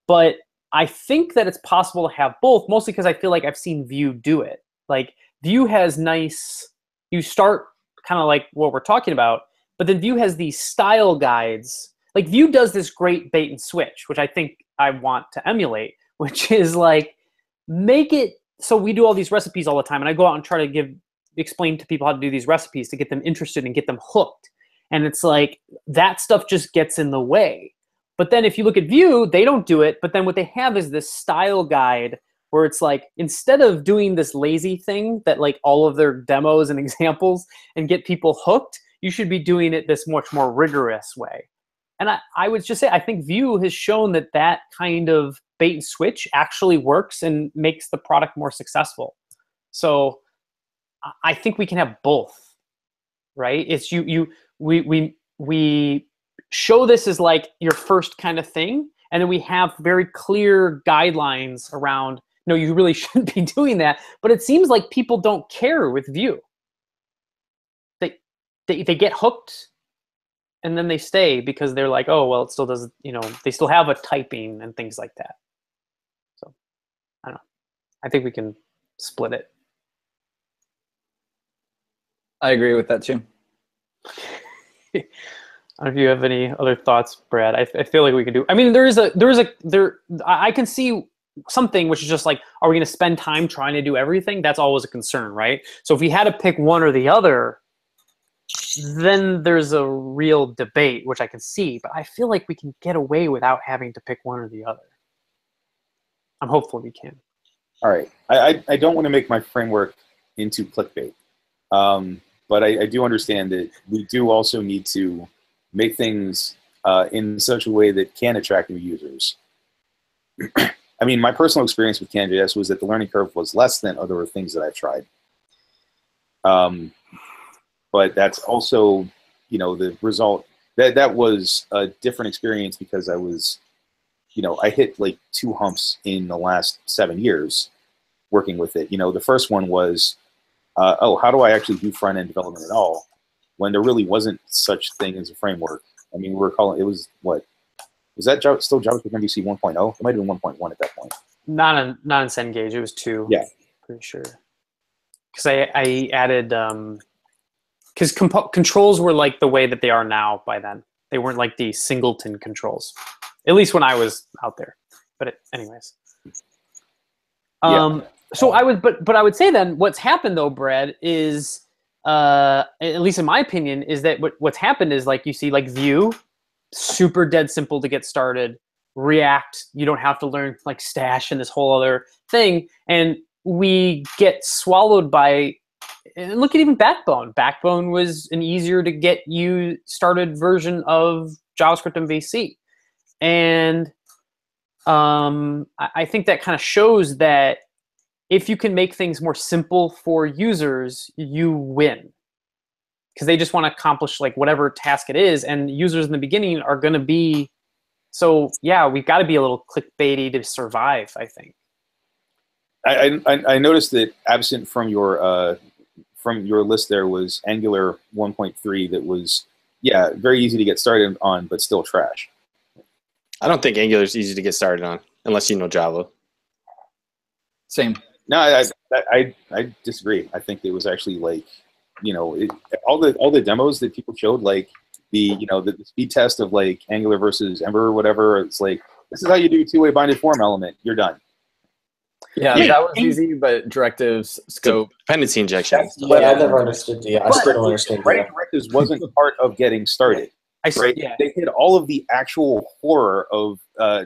But I think that it's possible to have both, mostly because I feel like I've seen Vue do it. Like Vue has you start kind of like what we're talking about, but then Vue has these style guides. Like Vue does this great bait and switch, which I think I want to emulate, which is like make it so we do all these recipes all the time, and I go out and try to explain to people how to do these recipes to get them interested and get them hooked. And it's like that stuff just gets in the way. But then if you look at Vue, they don't do it. But then what they have is this style guide where it's like, instead of doing this lazy thing that like all of their demos and examples and get people hooked, you should be doing it this much more rigorous way. And I would just say, I think Vue has shown that kind of bait and switch actually works and makes the product more successful. So I think we can have both, right? It's we show this as like your first kind of thing, and then we have very clear guidelines around, no, you really shouldn't be doing that. But it seems like people don't care with Vue. They get hooked, and then they stay because they're like, oh, well, it still does, you know, they still have a typing and things like that. So I don't know. I think we can split it. I agree with that too. I don't know if you have any other thoughts, Brad. I feel like we could do. I mean, I can see something which is just like, are we going to spend time trying to do everything? That's always a concern, right? So if we had to pick one or the other, then there's a real debate, which I can see. But I feel like we can get away without having to pick one or the other. I'm hopeful we can. All right. I don't want to make my framework into clickbait. But I do understand that we do also need to make things in such a way that can attract new users. I mean, my personal experience with CanJS was that the learning curve was less than other things that I've tried. But that's also, you know, the result. That was a different experience because I was, you know, I hit like 2 humps in the last 7 years working with it. You know, the first one was, oh, how do I actually do front-end development at all? When there really wasn't such thing as a framework. I mean, we were calling it was what? Was that still JavaScript MVC 1.0? It might have been 1.1 at that point. Not in Cengage. It was 2. Yeah, pretty sure. Because I added because controls were like the way that they are now by then. They weren't like the singleton controls, at least when I was out there. But anyways. Yeah. So I would say then what's happened though, Brad, is at least in my opinion, is that what's happened is like you see like Vue, super dead simple to get started. React, you don't have to learn like Stash and this whole other thing. And we get swallowed by, and look at even Backbone. Backbone was an easier to get you started version of JavaScript MVC. And I think that kind of shows that if you can make things more simple for users, you win. Because they just want to accomplish like whatever task it is, and users in the beginning are going to be, so yeah, we've got to be a little clickbaity to survive, I think. I noticed that absent from your list there was Angular 1.3 that was, yeah, very easy to get started on, but still trash. I don't think Angular is easy to get started on unless you know Java. Same. No, I disagree. I think it was actually like, you know, all the demos that people showed, like the speed test of like Angular versus Ember or whatever. It's like, this is how you do two-way binded form element. You're done. Yeah, that was easy, but directives, scope, dependency injection. Yeah, I never understood. Yeah, I still don't understand. Writing directives wasn't part of getting started. Right? Yeah. They hid all of the actual horror of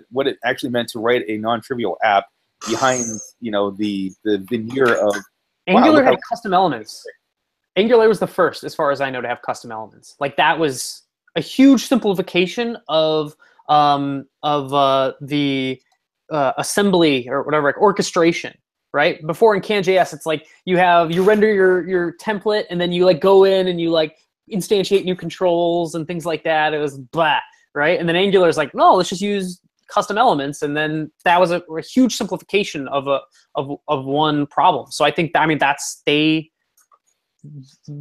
what it actually meant to write a non-trivial app behind, you know, the veneer of Angular had custom elements. Angular was the first, as far as I know, to have custom elements. Like that was a huge simplification of the assembly or whatever, like orchestration, right? Before in CanJS, it's like you render your template and then you like go in and you like instantiate new controls and things like that. It was blah, right? And then Angular is like, no, let's just use custom elements, and then that was a huge simplification of one problem. So I think, I mean,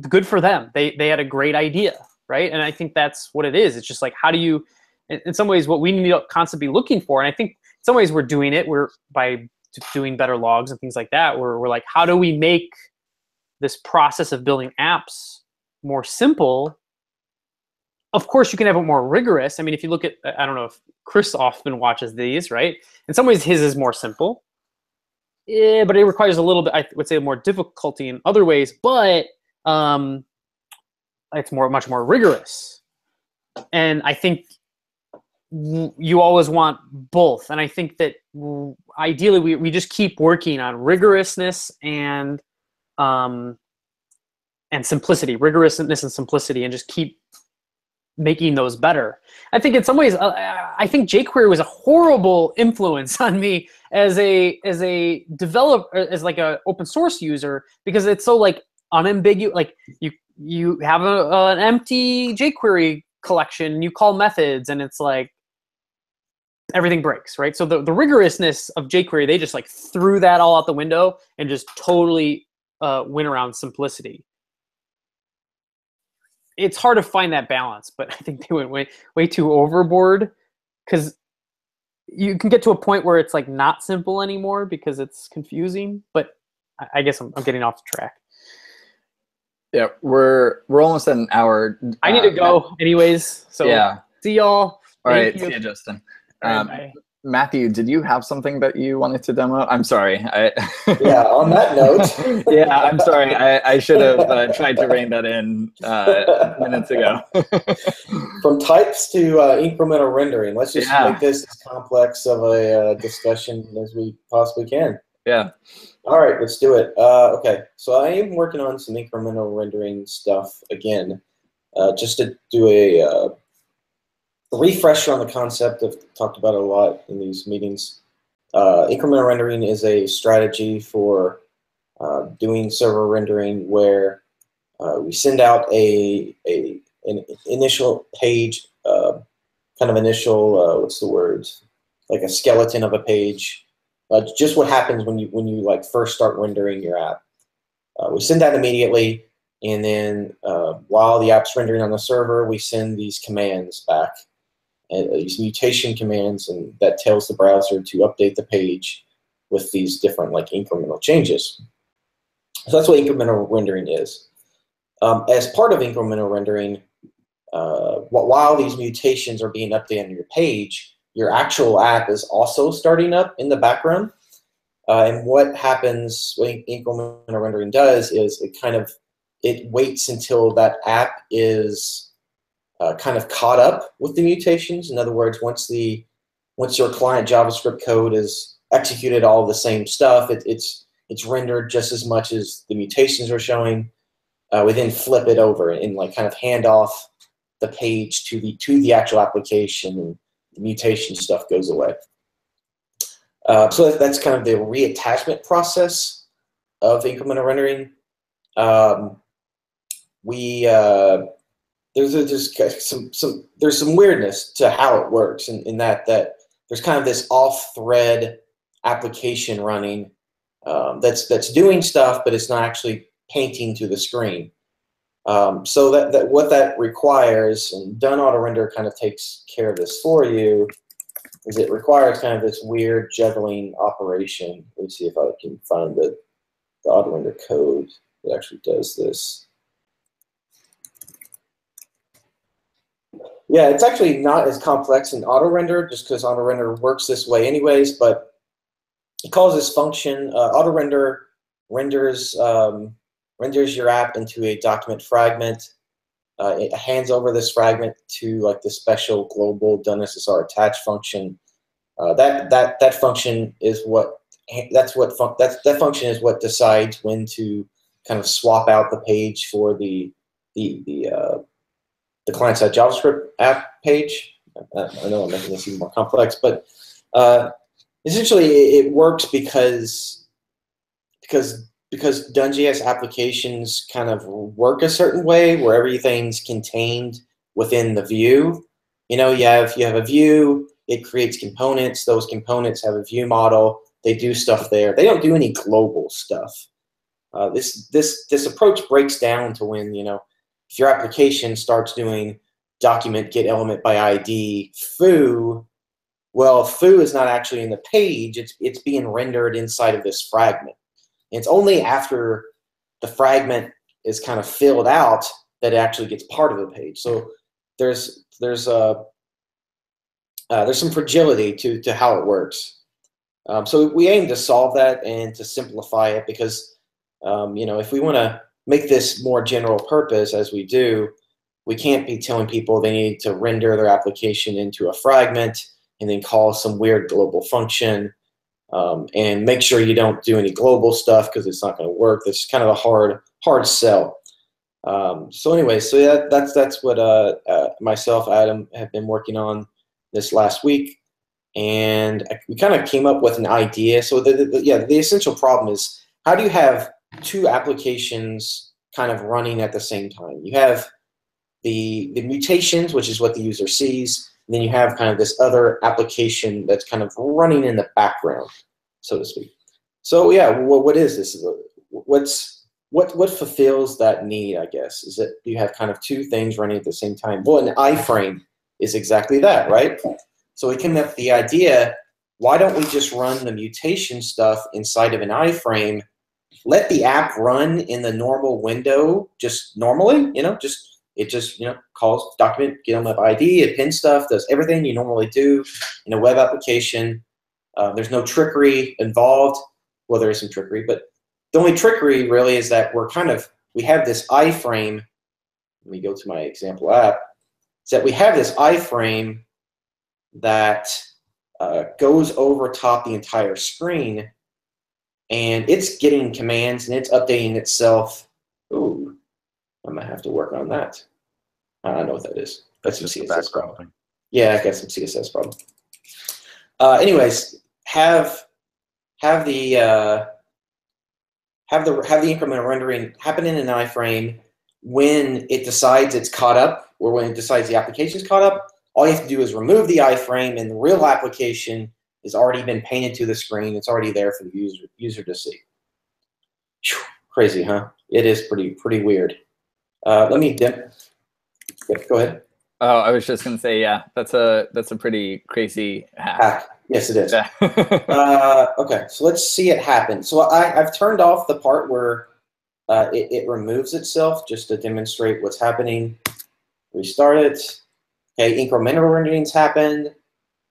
good for them. They had a great idea, right? And I think that's what it is. It's just like, how do you, in some ways, what we need to constantly be looking for, and I think in some ways we're doing it, we're by doing better logs and things like that, we're like, how do we make this process of building apps more simple? Of course, you can have it more rigorous. I mean, if you look at, I don't know if Chris often watches these, right? In some ways, his is more simple. Yeah, but it requires a little bit, I would say, more difficulty in other ways, but it's much more rigorous. And I think you always want both. And I think that ideally we just keep working on rigorousness and simplicity, rigorousness and simplicity, and just keep making those better. I think in some ways, I think jQuery was a horrible influence on me as a developer, as like a open source user, because it's so like unambiguous. Like you have an empty jQuery collection, and you call methods, and it's like everything breaks, right? So the rigorousness of jQuery, they just like threw that all out the window and just totally went around simplicity. It's hard to find that balance, but I think they went way too overboard, because you can get to a point where it's like not simple anymore because it's confusing. But I guess I'm getting off the track. Yeah, we're almost at an hour. I need to go anyways. So yeah. See y'all. All right, see you, Justin. Bye. Matthew, did you have something that you wanted to demo? I'm sorry. Yeah, on that note. Yeah, I'm sorry. I should have tried to rein that in minutes ago. From types to incremental rendering. Let's just make this as complex of a discussion as we possibly can. Yeah. All right, let's do it. Okay, so I am working on some incremental rendering stuff again, just to do a refresher on the concept. I've talked about it a lot in these meetings. Incremental rendering is a strategy for doing server rendering where we send out an initial page, kind of initial, what's the word? Like a skeleton of a page. Just what happens when you like first start rendering your app. We send that immediately, and then while the app's rendering on the server, we send these commands back. And these mutation commands, and that tells the browser to update the page with these different like incremental changes. So that's what incremental rendering is. As part of incremental rendering, while these mutations are being updated on your page, your actual app is also starting up in the background. And what happens, what incremental rendering does is it waits until that app is kind of caught up with the mutations. In other words, once your client JavaScript code is executed all the same stuff, it's it's rendered just as much as the mutations are showing. We then flip it over and like kind of hand off the page to the actual application, and the mutation stuff goes away. So that's kind of the reattachment process of incremental rendering. There's some weirdness to how it works, in that there's kind of this off-thread application running that's doing stuff, but it's not actually painting to the screen. So that what that requires, and Done Auto Render kind of takes care of this for you, is it requires kind of this weird juggling operation. Let me see if I can find the auto render code that actually does this. Yeah, it's actually not as complex in auto render, just because auto render works this way anyways, but it calls this function, auto render renders your app into a document fragment. It hands over this fragment to like the special global DoneSSR attach function. That function is what that function is what decides when to kind of swap out the page for the client-side JavaScript app page. I know I'm making this even more complex, but essentially it works because DoneJS applications kind of work a certain way where everything's contained within the view. You know, you have a view, it creates components, those components have a view model, they do stuff there. They don't do any global stuff. This approach breaks down to when, you know, if your application starts doing document get element by ID foo, well, foo is not actually in the page, it's being rendered inside of this fragment. And it's only after the fragment is kind of filled out that it actually gets part of the page. So there's some fragility to how it works. So we aim to solve that and to simplify it, because you know, if we want to make this more general purpose, as we do, we can't be telling people they need to render their application into a fragment and then call some weird global function. And make sure you don't do any global stuff, because it's not going to work. That's kind of a hard sell. So anyway, so yeah, that's what myself, Adam, have been working on this last week, and we kind of came up with an idea. So the essential problem is, how do you have two applications kind of running at the same time? You have the mutations, which is what the user sees. And then you have kind of this other application that's kind of running in the background, so to speak. So yeah, what is this? What fulfills that need, I guess? Is that you have kind of two things running at the same time. Well, an iframe is exactly that, right? So we came up with the idea, why don't we just run the mutation stuff inside of an iframe, let the app run in the normal window just normally, you know, it just, you know, calls document, get element by ID, it pins stuff, does everything you normally do in a web application. There's no trickery involved. Well, there is some trickery, but the only trickery really is that we have this iframe. Let me go to my example app. Is that we have this iframe that goes over top the entire screen, and it's getting commands and it's updating itself. Ooh. I might have to work on that. I know what that is. That's some CSS problem. Yeah, I got some CSS problem. Anyways, have the incremental rendering happen in an iframe when it decides it's caught up, or when it decides the application is caught up. All you have to do is remove the iframe, and the real application has already been painted to the screen. It's already there for the user to see. Whew, crazy, huh? It is pretty weird. Let me dip. Yep, go ahead. Oh, I was just gonna say, yeah, that's a pretty crazy hack. Yes, it is. Yeah. Okay, so let's see it happen. So I've turned off the part where it removes itself, just to demonstrate what's happening. Restart it. Okay, incremental renderings happened,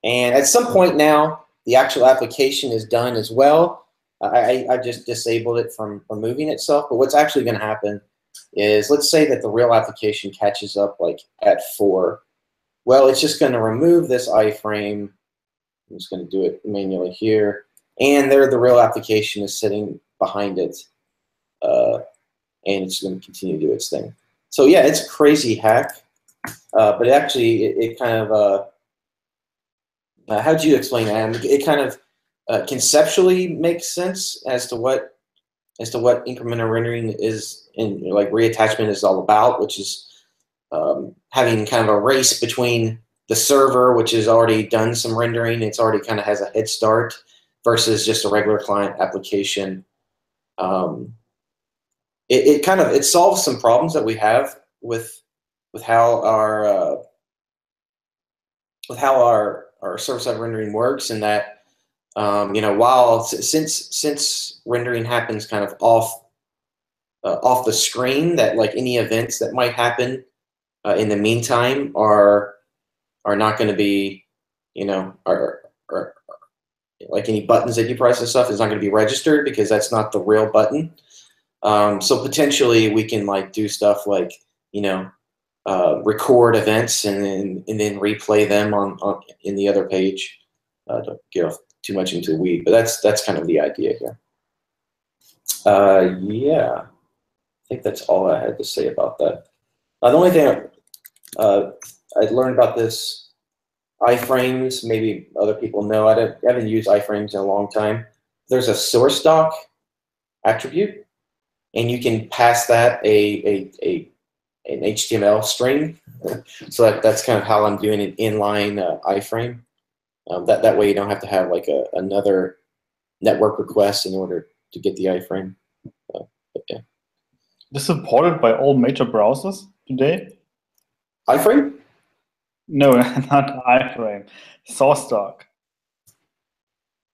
and at some point now, the actual application is done as well. I just disabled it from removing itself, but what's actually going to happen is, let's say that the real application catches up like at 4. Well, it's just going to remove this iframe. I'm just going to do it manually here. And there the real application is sitting behind it, and it's going to continue to do its thing. So yeah, it's a crazy hack, but actually it kind of how do you explain that? It kind of conceptually makes sense as to what incremental rendering is, and like reattachment is all about, which is having kind of a race between the server, which has already done some rendering, it's already kind of has a head start, versus just a regular client application. It solves some problems that we have with how our server-side rendering works, and that while since rendering happens kind of off the screen, that like any events that might happen in the meantime are not going to be, are like any buttons that you press and stuff is not going to be registered, because that's not the real button. So potentially we can like do stuff like, record events and then replay them on in the other page. Don't get off too much into the weed, but that's kind of the idea here. Yeah, I think that's all I had to say about that. The only thing I'd learned about this iframes, maybe other people know, I haven't used iframes in a long time. There's a source doc attribute, and you can pass that an HTML string. So that's kind of how I'm doing an inline iframe. That way you don't have to have like another network request in order to get the iframe. Yeah. This is supported by all major browsers today? iframe? No, not iframe. Source doc.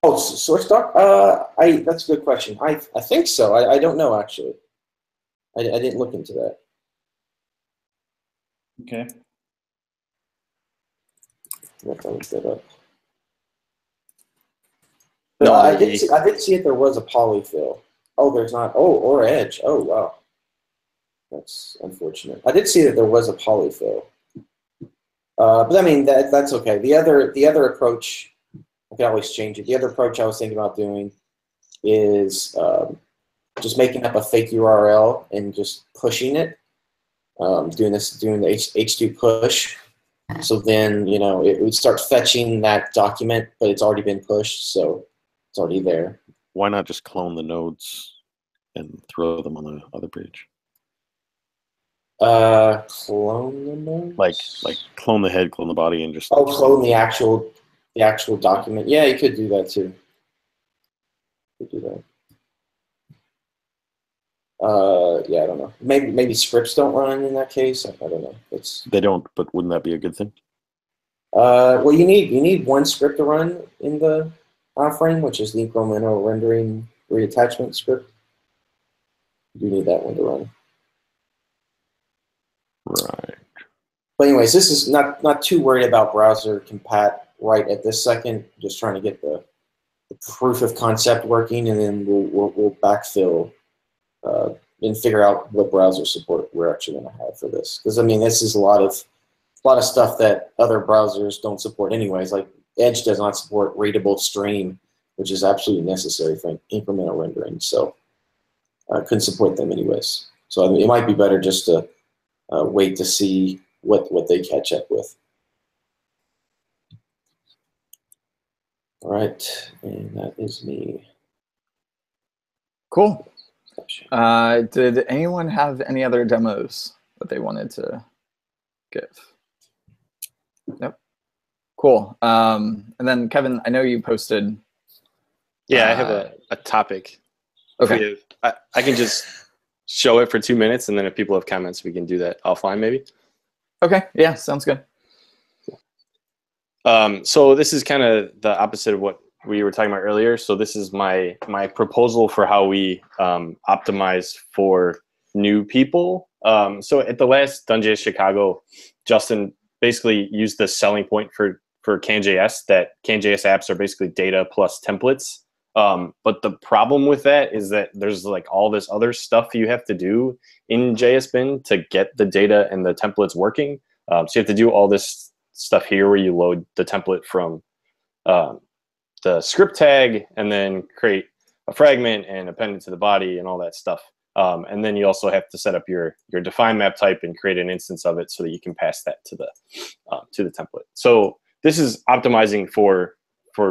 Oh, source doc? That's a good question. I think so. I don't know, actually. I didn't look into that. Okay. I'll look that up. No, I did see it. There was a polyfill. Oh, there's not. Oh, or edge. Oh, wow. That's unfortunate. I did see that there was a polyfill. But I mean, that's okay. The other approach, I can always change it. The other approach I was thinking about doing is just making up a fake URL and just pushing it. Doing the H2 push. So then, it would start fetching that document, but it's already been pushed, so it's already there. Why not just clone the nodes and throw them on the other page? Clone the nodes? Like clone the head, clone the body, and just clone the actual document. Yeah, you could do that too. You could do that. Yeah, I don't know. Maybe scripts don't run in that case. I don't know. They don't, but wouldn't that be a good thing? Well, you need one script to run in the iframe, which is the incremental rendering reattachment script. You need that one to run. Right. But anyways, this is not too worried about browser compat right at this second. Just trying to get the proof of concept working, and then we'll backfill and figure out what browser support we're actually going to have for this. Because I mean, this is a lot of stuff that other browsers don't support anyways. Like Edge does not support readable stream, which is absolutely necessary for incremental rendering. So I couldn't support them anyways. So I mean, it might be better just to wait to see what they catch up with. All right, and that is me. Cool. Did anyone have any other demos that they wanted to give? Nope. Cool. And then Kevin, I know you posted. Yeah, I have a topic. Okay. I can just show it for 2 minutes, and then if people have comments, we can do that offline maybe. Okay. Yeah, sounds good. So this is kind of the opposite of what we were talking about earlier. So this is my proposal for how we optimize for new people. So at the last DoneJS Chicago, Justin basically used the selling point for CanJS, that CanJS apps are basically data plus templates. But the problem with that is that there's like all this other stuff you have to do in JSBin to get the data and the templates working. So you have to do all this stuff here where you load the template from the script tag and then create a fragment and append it to the body and all that stuff. And then you also have to set up your define map type and create an instance of it so that you can pass that to the template. So this is optimizing for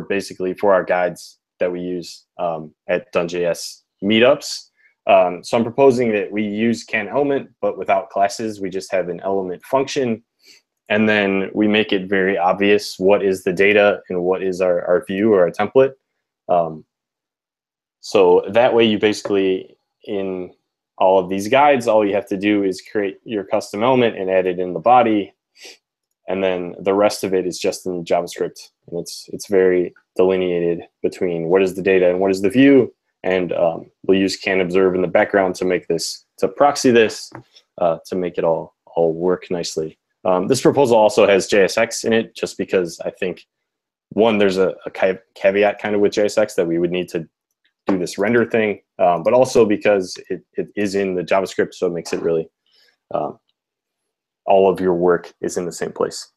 basically for our guides that we use at DoneJS meetups. So I'm proposing that we use can element, but without classes. We just have an element function, and then we make it very obvious what is the data and what is our view or our template. So that way you basically, in all of these guides, all you have to do is create your custom element and add it in the body. And then the rest of it is just in JavaScript. And it's very delineated between what is the data and what is the view. And we'll use can observe in the background to make this, to proxy this, to make it all work nicely. This proposal also has JSX in it, just because I think, one, there's a caveat kind of with JSX that we would need to do this render thing, but also because it is in the JavaScript, so it makes it really, all of your work is in the same place.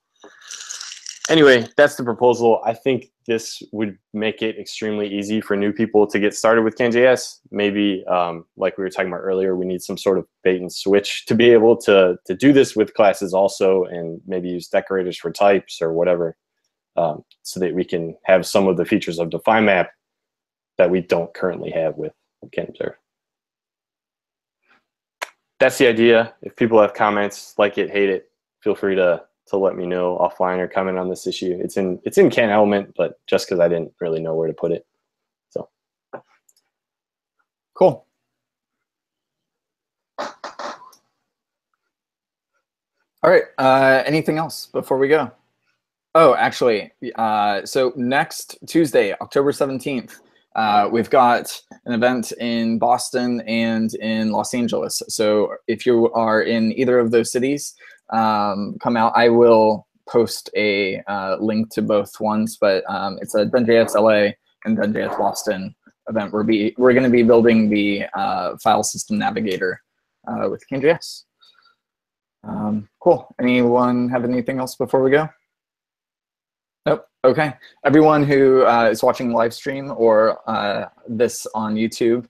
Anyway, that's the proposal. I think this would make it extremely easy for new people to get started with CanJS. Maybe, like we were talking about earlier, we need some sort of bait and switch to be able to do this with classes also, and maybe use decorators for types or whatever, so that we can have some of the features of define map that we don't currently have with can observe. That's the idea. If people have comments, like it, hate it, feel free to let me know offline or comment on this issue. It's in can element, but just because I didn't really know where to put it. So cool. All right. Anything else before we go? Oh, actually, so next Tuesday, October 17th, we've got an event in Boston and in Los Angeles. So if you are in either of those cities, come out. I will post a link to both ones, but it's a DoneJS LA and DoneJS Boston event. We're going to be building the file system navigator with CanJS. Cool. Anyone have anything else before we go? Nope. Okay. Everyone who is watching the live stream or this on YouTube,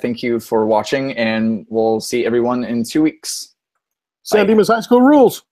thank you for watching, and we'll see everyone in 2 weeks. San Dimas High School rules.